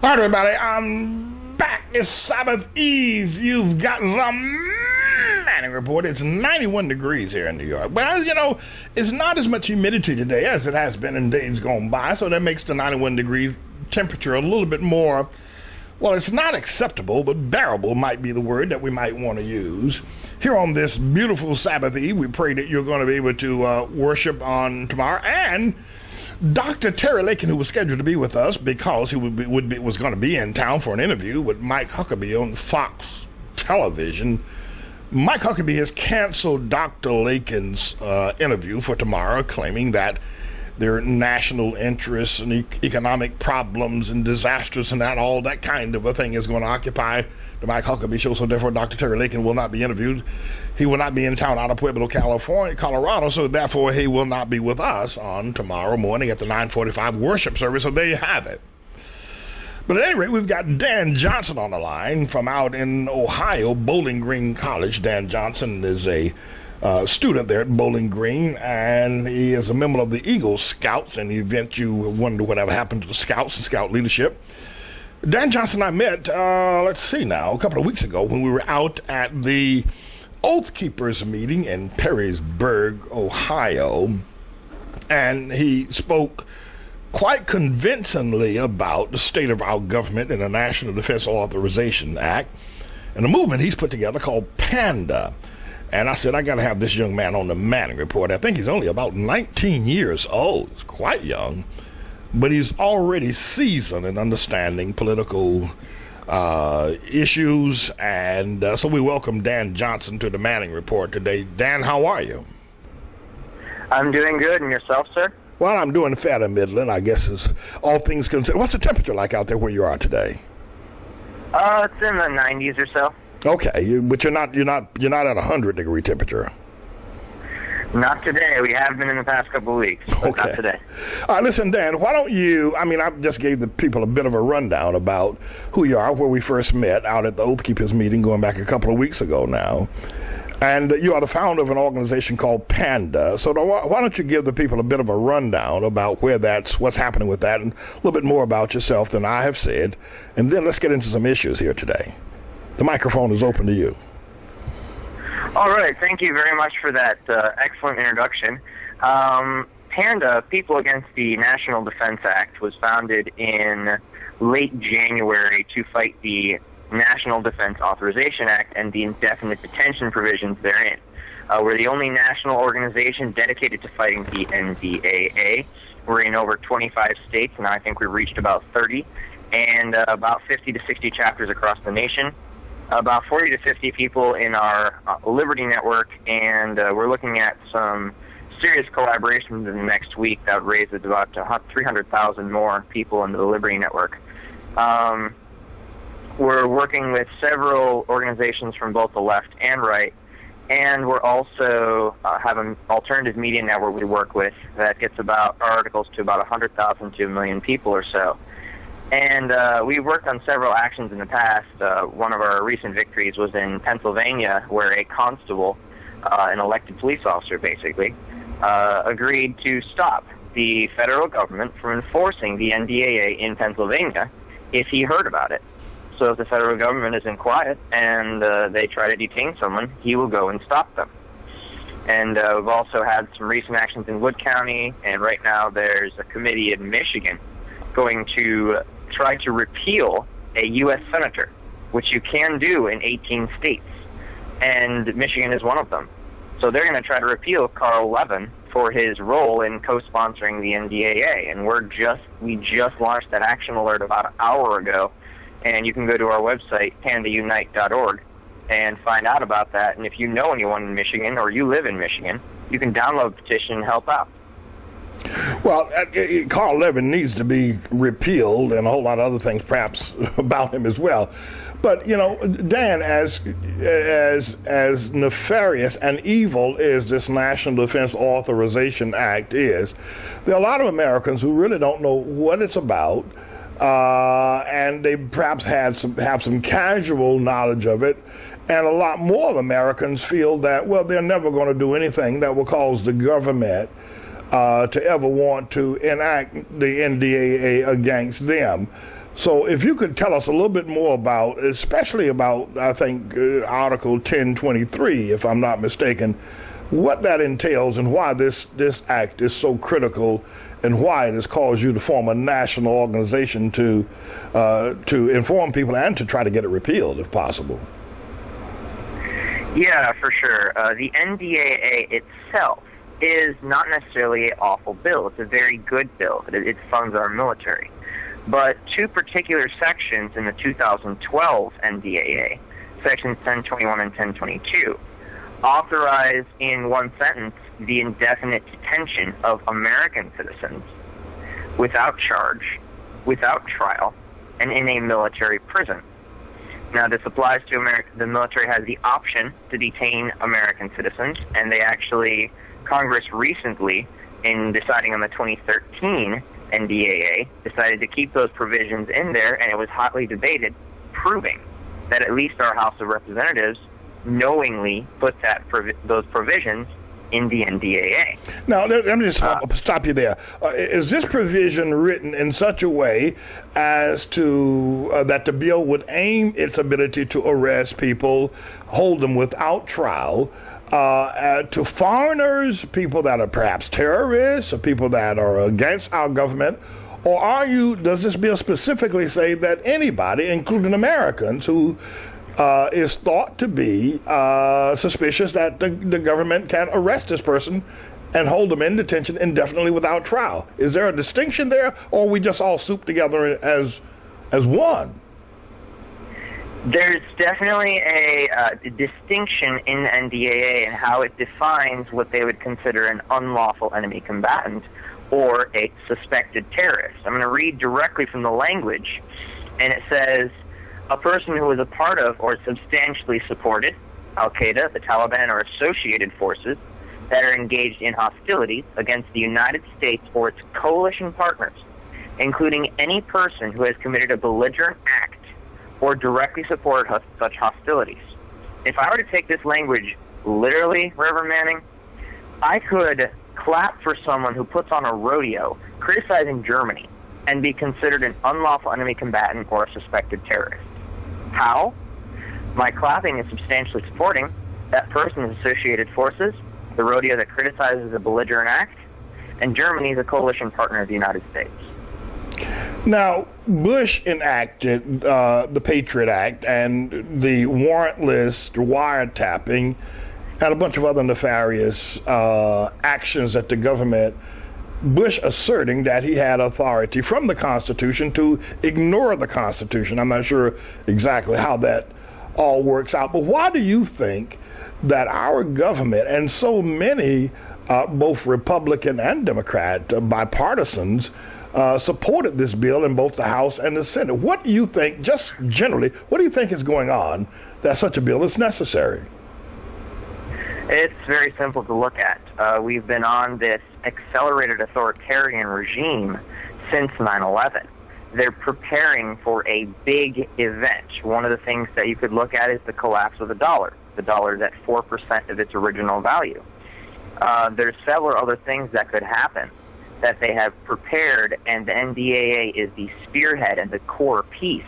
All right, everybody, I'm back. It's Sabbath Eve. You've got the Manning Report. It's 91 degrees here in New York. Well, you know, it's not as much humidity today as it has been in days gone by, so that makes the 91 degree temperature a little bit more, well, it's not acceptable, but bearable might be the word that we might want to use. Here on this beautiful Sabbath Eve, we pray that you're going to be able to worship on tomorrow. And Dr. Terry Lakin, who was scheduled to be with us because he was going to be in town for an interview with Mike Huckabee on Fox Television. Mike Huckabee has canceled Dr. Lakin's interview for tomorrow, claiming that there are national interests and economic problems and disasters and that all that kind of a thing is going to occupy the Mike Huckabee show. So therefore, Dr. Terry Lakin will not be interviewed. He will not be in town out of Pueblo, Colorado. So therefore, he will not be with us on tomorrow morning at the 9:45 worship service. So there you have it. But at any rate, we've got Dan Johnson on the line from out in Ohio, Bowling Green College. Dan Johnson is a student there at Bowling Green, and he is a member of the Eagle Scouts. In the event you wonder whatever happened to the Scouts and Scout leadership, Dan Johnson and I met, let's see now, a couple of weeks ago when we were out at the Oath Keepers meeting in Perrysburg, Ohio, and he spoke quite convincingly about the state of our government and the National Defense Authorization Act and the movement he's put together called PANDA. And I said, I got to have this young man on the Manning Report. I think he's only about 19 years old. He's quite young, but he's already seasoned in understanding political issues. And so we welcome Dan Johnson to the Manning Report today. Dan, how are you? I'm doing good. And yourself, sir? Well, I'm doing fair to middling, I guess, is all things considered. What's the temperature like out there where you are today? It's in the 90s or so. Okay, but you're not at 100 degree temperature. Not today. We have been in the past couple of weeks, but okay. Not today. All right, listen, Dan, why don't you, I just gave the people a bit of a rundown about who you are, where we first met out at the Oath Keepers meeting going back a couple of weeks ago now. And you are the founder of an organization called PANDA. So why don't you give the people a bit of a rundown about what's happening with that, and a little bit more about yourself than I have said. And then let's get into some issues here today. The microphone is open to you. All right. Thank you very much for that excellent introduction. PANDA, People Against the National Defense Act, was founded in late January to fight the National Defense Authorization Act and the indefinite detention provisions therein. We're the only national organization dedicated to fighting the NDAA. We're in over 25 states, and I think we've reached about 30, and about 50 to 60 chapters across the nation. About 40 to 50 people in our Liberty Network, and we're looking at some serious collaborations in the next week that would raise about 300,000 more people into the Liberty Network. We're working with several organizations from both the left and right, and we're also have an alternative media network we work with that gets about articles to about 100,000 to 1 million people or so. And we've worked on several actions in the past. One of our recent victories was in Pennsylvania, where a constable, an elected police officer basically, agreed to stop the federal government from enforcing the NDAA in Pennsylvania if he heard about it. So if the federal government isn't quiet and they try to detain someone, he will go and stop them. And we've also had some recent actions in Wood County, and right now there's a committee in Michigan going to try to repeal a U.S. senator, which you can do in 18 states, and Michigan is one of them. So they're going to try to repeal Carl Levin for his role in co-sponsoring the NDAA, and we just launched that action alert about an hour ago, and you can go to our website, pandaunite.org, and find out about that. And if you know anyone in Michigan or you live in Michigan, you can download the petition and help out. Well, Carl Levin needs to be repealed, and a whole lot of other things perhaps about him as well. But, you know, Dan, as nefarious and evil as this National Defense Authorization Act is, there are a lot of Americans who really don't know what it's about, and they perhaps have some casual knowledge of it. And a lot more of Americans feel that, well, they're never going to do anything that will cause the government to ever want to enact the NDAA against them. So if you could tell us a little bit more about, especially about, I think, Article 1023, if I'm not mistaken, what that entails and why this act is so critical and why it has caused you to form a national organization to inform people and to try to get it repealed if possible. Yeah, for sure. The NDAA itself is not necessarily an awful bill. It's a very good bill. It funds our military. But two particular sections in the 2012 NDAA, sections 1021 and 1022, authorize in one sentence the indefinite detention of American citizens without charge, without trial, and in a military prison. Now, this applies to America. The military has the option to detain American citizens, and they actually, Congress recently, in deciding on the 2013 NDAA, decided to keep those provisions in there, and it was hotly debated, proving that at least our House of Representatives knowingly put those provisions in the NDAA. Now, let me just stop you there. Is this provision written in such a way as to that the bill would aim its ability to arrest people, hold them without trial, to foreigners, people that are perhaps terrorists, or people that are against our government? Or does this bill specifically say that anybody, including Americans, who is thought to be suspicious that the government can arrest this person and hold them in detention indefinitely without trial? Is there a distinction there, or are we just all souped together as one? There's definitely a distinction in the NDAA and how it defines what they would consider an unlawful enemy combatant or a suspected terrorist. I'm going to read directly from the language, and it says, a person who is a part of or substantially supported Al-Qaeda, the Taliban, or associated forces that are engaged in hostilities against the United States or its coalition partners, including any person who has committed a belligerent act or directly supported such hostilities. If I were to take this language literally, Reverend Manning, I could clap for someone who puts on a rodeo criticizing Germany and be considered an unlawful enemy combatant or a suspected terrorist. How? My clapping is substantially supporting that person's associated forces, the rodeo that criticizes a belligerent act, and Germany is a coalition partner of the United States. Now, Bush enacted the Patriot Act and the warrantless wiretapping and a bunch of other nefarious actions that the government, Bush asserting that he had authority from the Constitution to ignore the Constitution. I'm not sure exactly how that all works out, but why do you think that our government and so many, both Republican and Democrat bipartisans, supported this bill in both the House and the Senate? What do you think, just generally, what do you think is going on that such a bill is necessary? It's very simple to look at. We've been on this accelerated authoritarian regime since 9/11. They're preparing for a big event. One of the things that you could look at is the collapse of the dollar. The dollar is at 4% of its original value. There's several other things that could happen that they have prepared, and the NDAA is the spearhead and the core piece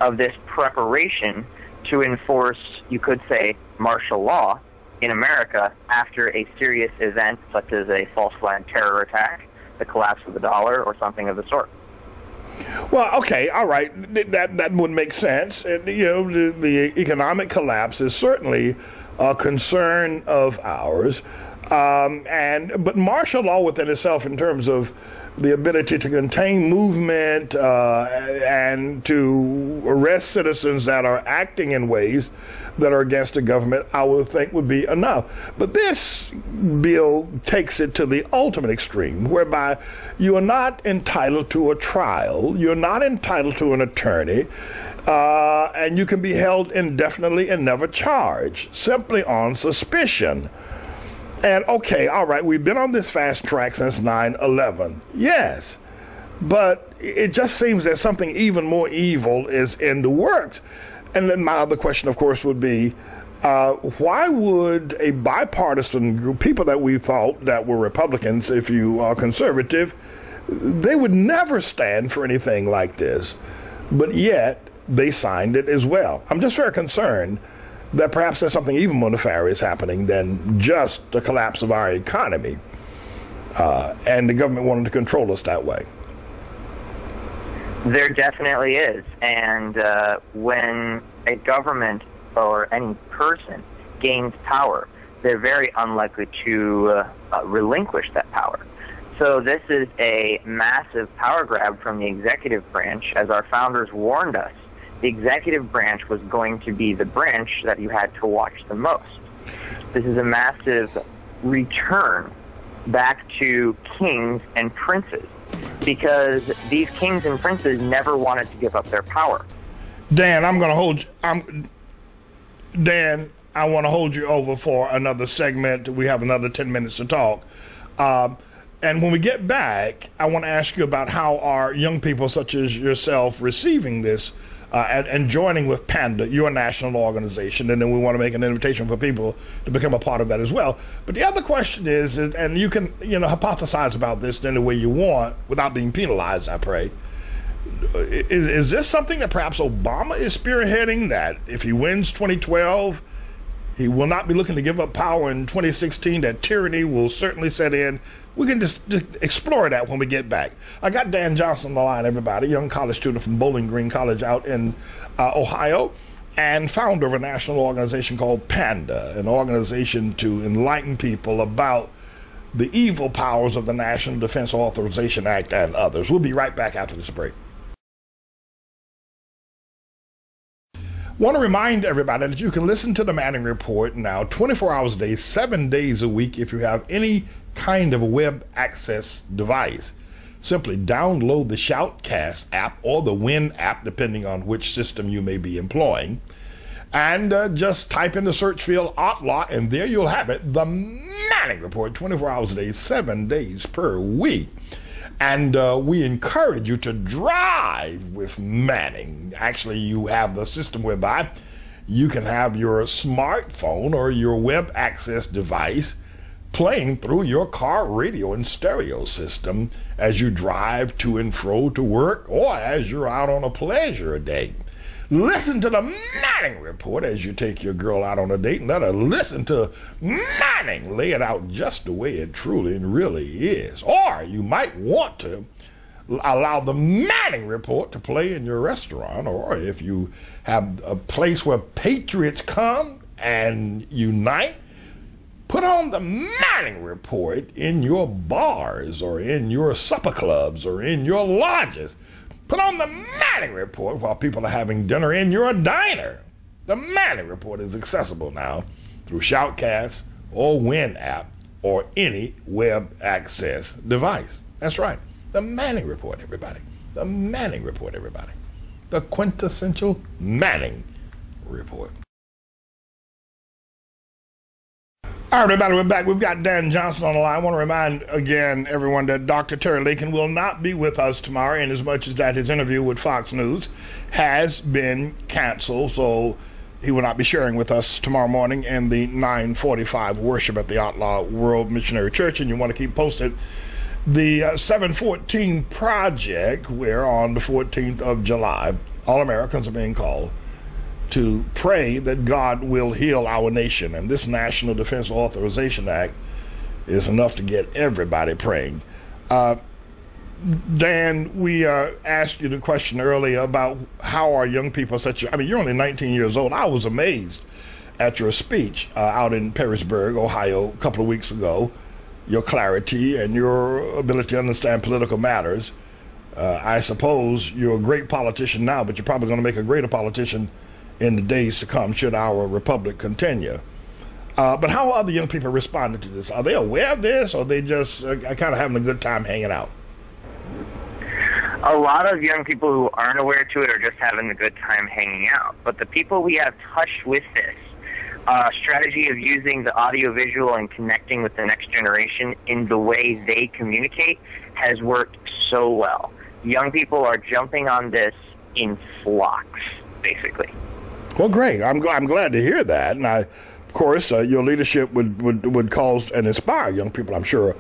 of this preparation to enforce, you could say, martial law in America after a serious event such as a false flag terror attack, the collapse of the dollar, or something of the sort. Well, okay, all right, that would make sense. And, you know, the economic collapse is certainly a concern of ours. But martial law within itself, in terms of the ability to contain movement and to arrest citizens that are acting in ways that are against the government, I would think would be enough. But this bill takes it to the ultimate extreme, whereby you are not entitled to a trial, you're not entitled to an attorney, and you can be held indefinitely and never charged, simply on suspicion. And okay, all right, we've been on this fast track since 9/11. Yes, but it just seems that something even more evil is in the works. And then my other question, of course, would be, why would a bipartisan group, people that we thought that were Republicans, if you are conservative, they would never stand for anything like this. but yet they signed it as well. I'm just very concerned that perhaps there's something even more nefarious happening than just the collapse of our economy, and the government wanted to control us that way. There definitely is. And when a government or any person gains power, they're very unlikely to relinquish that power. So this is a massive power grab from the executive branch. As our founders warned us, the executive branch was going to be the branch that you had to watch the most. This is a massive return back to kings and princes, because these kings and princes never wanted to give up their power. Dan, I'm going to hold you. Dan, I want to hold you over for another segment. We have another 10 minutes to talk. And when we get back, I want to ask you about how are young people such as yourself receiving this and joining with PANDA, your national organization. And then we want to make an invitation for people to become a part of that as well. But the other question is, and you can, hypothesize about this any way you want without being penalized, I pray. Is this something that perhaps Obama is spearheading, that if he wins 2012, he will not be looking to give up power in 2016, that tyranny will certainly set in? We can just explore that when we get back. I got Dan Johnson on the line, everybody, young college student from Bowling Green College out in Ohio, and founder of a national organization called PANDA, an organization to enlighten people about the evil powers of the National Defense Authorization Act and others. We'll be right back after this break. Want to remind everybody that you can listen to the Manning Report now 24 hours a day, 7 days a week if you have any kind of a web access device. Simply download the Shoutcast app or the Win app, depending on which system you may be employing, and just type in the search field Outlaw, and there you'll have it, the Manning Report, 24 hours a day, 7 days per week. And we encourage you to drive with Manning. Actually, you have the system whereby you can have your smartphone or your web access device playing through your car radio and stereo system as you drive to and fro to work or as you're out on a pleasure date. Listen to the Manning Report as you take your girl out on a date, and let her listen to Manning lay it out just the way it truly and really is. Or you might want to allow the Manning Report to play in your restaurant, or if you have a place where patriots come and unite, put on the Manning Report in your bars or in your supper clubs or in your lodges. Put on the Manning Report while people are having dinner in your diner. The Manning Report is accessible now through Shoutcast or Win app or any web access device. That's right. The Manning Report, everybody. The Manning Report, everybody. The quintessential Manning Report. All right, everybody, we're back. We've got Dan Johnson on the line. I want to remind again everyone that Dr. Terry Lakin will not be with us tomorrow, in as much as that his interview with Fox News has been canceled, so he will not be sharing with us tomorrow morning in the 9:45 worship at the Outlaw World Missionary Church. And you want to keep posted the 714 Project, where on the 14th of July, all Americans are being called to pray that God will heal our nation. And this National Defense Authorization Act is enough to get everybody praying. Dan, we asked you the question earlier about how are young people you're only 19 years old. I was amazed at your speech out in Perrysburg, Ohio, a couple of weeks ago, your clarity and your ability to understand political matters. I suppose you're a great politician now, but you're probably going to make a greater politician in the days to come, should our republic continue. But how are other young people responding to this? Are they aware of this, or are they just kind of having a good time hanging out? A lot of young people who aren't aware to it are just having a good time hanging out. But the people we have touched with this strategy of using the audiovisual and connecting with the next generation in the way they communicate has worked so well. Young people are jumping on this in flocks, basically. Well, great. I'm glad to hear that. And of course, your leadership would cause and inspire young people, I'm sure,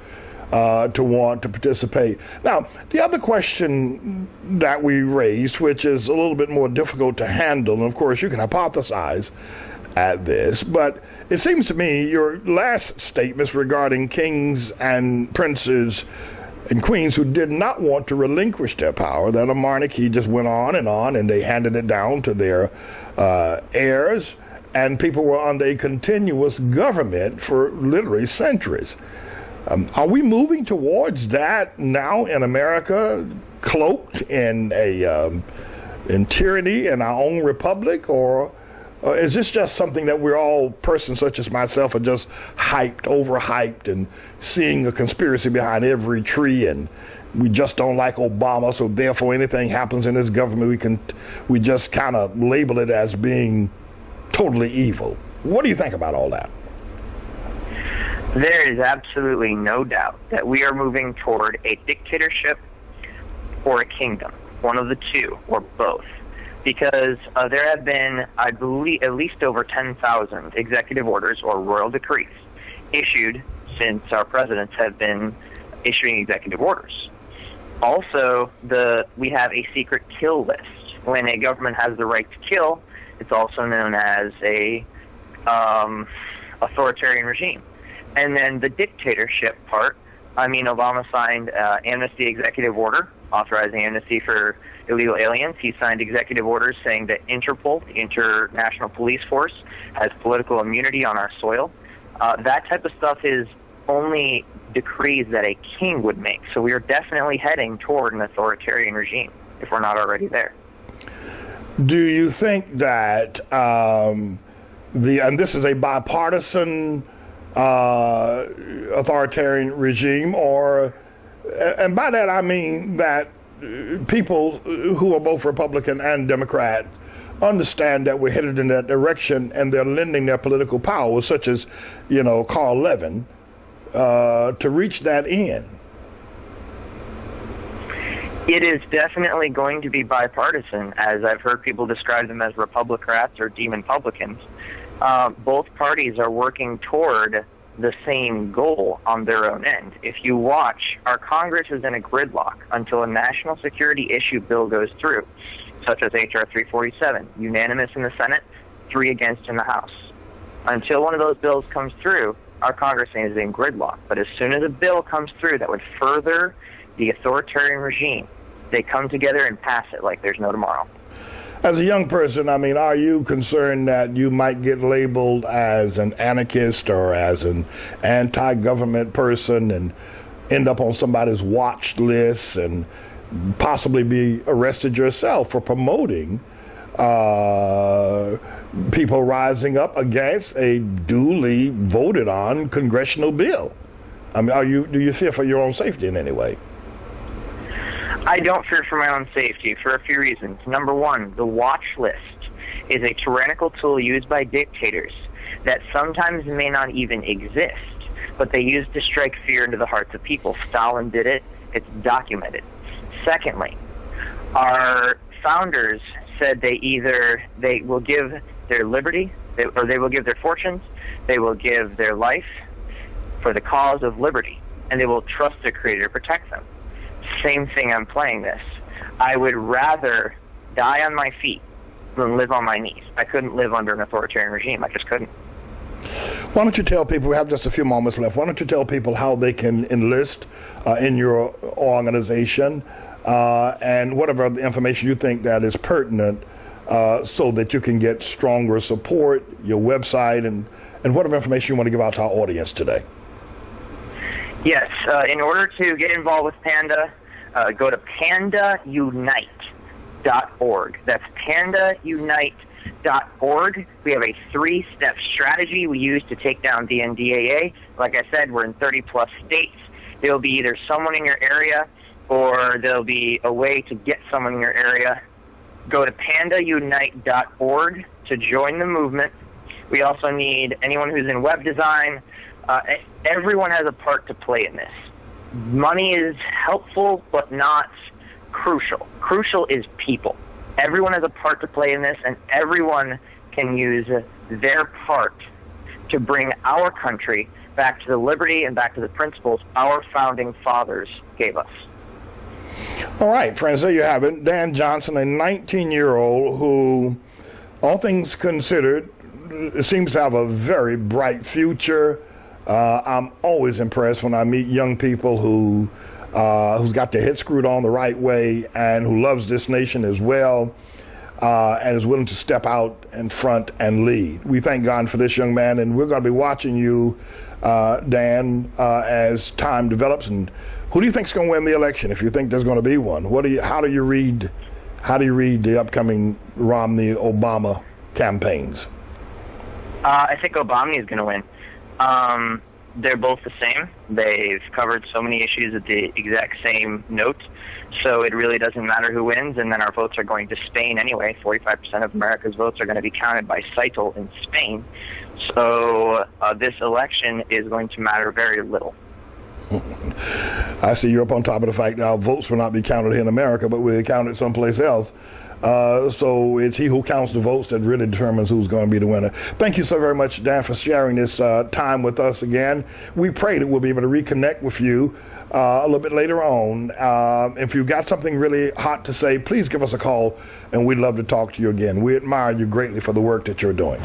to want to participate. Now, the other question that we raised, which is a little bit more difficult to handle, and of course you can hypothesize at this, but it seems to me your last statements regarding kings and princes and queens who did not want to relinquish their power, that a monarchy just went on, and they handed it down to their heirs, and people were under a continuous government for literally centuries. Are we moving towards that now in America, cloaked in in tyranny in our own republic, or is this just something that we're all, persons such as myself, are just overhyped, and seeing a conspiracy behind every tree, and we just don't like Obama, so therefore anything happens in this government, we just kind of label it as being totally evil? What do you think about all that? There is absolutely no doubt that we are moving toward a dictatorship or a kingdom, one of the two, or both. Because there have been, I believe, at least over 10,000 executive orders or royal decrees issued since our presidents have been issuing executive orders. Also, we have a secret kill list. When a government has the right to kill, it's also known as a authoritarian regime. And then the dictatorship part, Obama signed amnesty executive order authorizing amnesty for illegal aliens. He signed executive orders saying that Interpol, the International Police Force, has political immunity on our soil. That type of stuff is only decrees that a king would make. So we are definitely heading toward an authoritarian regime, if we're not already there. Do you think that and this is a bipartisan authoritarian regime, and by that I mean that people who are both Republican and Democrat understand that we're headed in that direction, and they're lending their political power, such as, Carl Levin, to reach that end? It is definitely going to be bipartisan, as I've heard people describe them as Republicrats or Demon-Publicans. Both parties are working toward the same goal on their own end. If you watch, our Congress is in a gridlock until a national security issue bill goes through, such as H.R. 347, unanimous in the Senate, 3 against in the House. Until one of those bills comes through, our Congress is in gridlock. But as soon as a bill comes through that would further the authoritarian regime, they come together and pass it like there's no tomorrow. As a young person, are you concerned that you might get labeled as an anarchist or as an anti-government person and end up on somebody's watch list and possibly be arrested yourself for promoting people rising up against a duly voted on congressional bill? Do you fear for your own safety in any way? I don't fear for my own safety for a few reasons. Number one, the watch list is a tyrannical tool used by dictators that sometimes may not even exist, but they use to strike fear into the hearts of people. Stalin did it. It's documented. Secondly, our founders said they will give their liberty, or they will give their fortunes, they will give their life for the cause of liberty, and they will trust their Creator to protect them. Same thing, I'm playing this. I would rather die on my feet than live on my knees. I couldn't live under an authoritarian regime. I just couldn't. Why don't you tell people, we have just a few moments left, why don't you tell people how they can enlist in your organization and whatever other information you think that is pertinent so that you can get stronger support, your website, and whatever information you want to give out to our audience today. Yes, in order to get involved with PANDA, go to pandaunite.org. That's pandaunite.org. We have a 3-step strategy we use to take down the NDAA. Like I said, we're in 30-plus states. There will be either someone in your area or there will be a way to get someone in your area. Go to pandaunite.org to join the movement. We also need anyone who's in web design. Everyone has a part to play in this. Money is helpful, but not crucial. Crucial is people. Everyone has a part to play in this, and everyone can use their part to bring our country back to the liberty and back to the principles our founding fathers gave us. All right, friends, there you have it. Dan Johnson, a 19-year-old who, all things considered, seems to have a very bright future. I'm always impressed when I meet young people who's got their head screwed on the right way and who loves this nation as well, and is willing to step out in front and lead. We thank God for this young man, and we're going to be watching you, Dan, as time develops. And who do you think is going to win the election, if you think there's going to be one? How do you read the upcoming Romney-Obama campaigns? I think Obama is going to win. They're both the same. They've covered so many issues at the exact same note, so it really doesn't matter who wins, and then our votes are going to Spain anyway. 45% of America's votes are going to be counted by CITL in Spain, so this election is going to matter very little. I see you're up on top of the fact that our votes will not be counted here in America, but we're counted someplace else. So it's he who counts the votes that really determines who's going to be the winner. Thank you so very much, Dan, for sharing this time with us again. We pray that we'll be able to reconnect with you a little bit later on. If you've got something really hot to say, please give us a call, and we'd love to talk to you again. We admire you greatly for the work that you're doing.